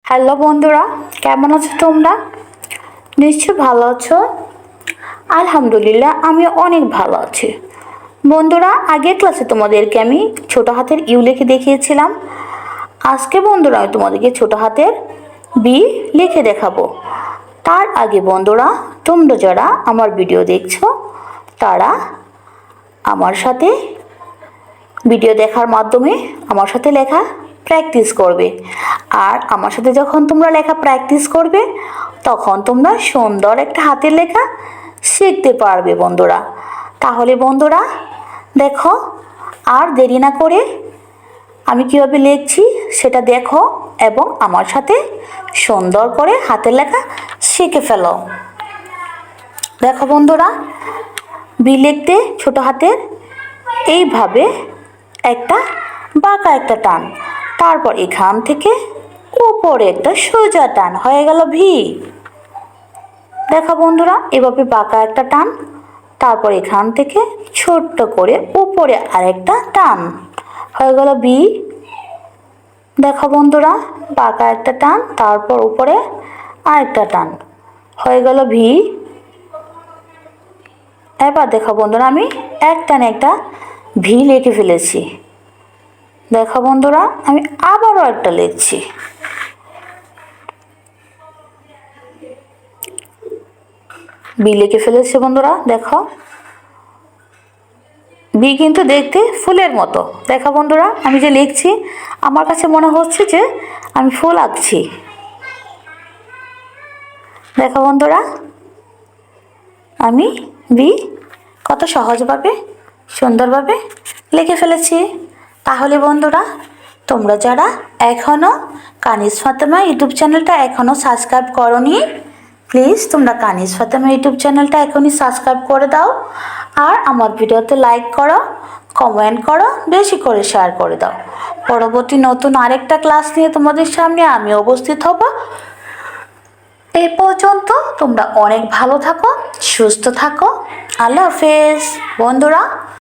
Hello বন্ধুরা, কেমন আছো তোমরা? নিশ্চয় ভালো আছো। আলহামদুলিল্লাহ, আমি অনেক ভালো আছি। বন্ধুরা, আগের ক্লাসে তোমাদেরকে আমি ছোট হাতের ইউ লিখে দেখিয়েছিলাম। আজকে বন্ধুরা আমি তোমাদেরকে ছোট হাতের বি লিখে দেখাবো। তার আগে বন্ধুরা, তোমরা যারা আমার ভিডিও দেখছো তারা আমার সাথে ভিডিও দেখার মাধ্যমে আমার সাথে লেখা প্র্যাকটিস করবে। আর আমার সাথে যখন তোমরা লেখা প্র্যাকটিস করবে তখন তোমরা সুন্দর একটা হাতের লেখা শিখতে পারবে বন্ধুরা। তাহলে বন্ধুরা দেখো, আর দেরি না করে আমি কিভাবে লিখছি সেটা দেখো এবং আমার সাথে সুন্দর করে হাতের লেখা শিখে ফেলো। দেখো বন্ধুরা, বি লিখতে ছোট হাতের এইভাবে একটা বাঁকা একটা টান, তারপর এখান থেকে উপরে একটা সোজা টান, হয়ে গেল ভি। দেখো বন্ধুরা, এভাবে বাঁকা একটা টান, তারপর এখান থেকে ছোট্ট করে উপরে আরেকটা টান, হয়ে গেল বি। দেখো বন্ধুরা, বাঁকা একটা টান, তারপর উপরে আরেকটা টান, হয়ে গেল ভি। এবার দেখো বন্ধুরা, আমি এক টানে একটা ভি লিখে ফেলেছি। দেখো বন্ধুরা, আমি আবারও একটা লিখছি। বি লিখে ফেলেছি বন্ধুরা। দেখো, বি কিন্তু দেখতে ফুলের মতো। দেখো বন্ধুরা, আমি যে লিখছি আমার কাছে মনে হচ্ছে যে আমি ফুল আঁকছি। দেখো বন্ধুরা, আমি বি কত সহজভাবে সুন্দরভাবে লিখে ফেলেছি। তাহলে বন্ধুরা, তোমরা যারা এখনও কানিজ ফাতেমা ইউটিউব চ্যানেলটা এখনও সাবস্ক্রাইব করোনি, প্লিজ তোমরা কানিজ ফাতেমা ইউটিউব চ্যানেলটা এখনই সাবস্ক্রাইব করে দাও। আর আমার ভিডিওতে লাইক করো, কমেন্ট করো, বেশি করে শেয়ার করে দাও। পরবর্তী নতুন আরেকটা ক্লাস নিয়ে তোমাদের সামনে আমি উপস্থিত হব। এই পর্যন্ত তোমরা অনেক ভালো থাকো, সুস্থ থাকো। আল্লাহ হাফেজ বন্ধুরা।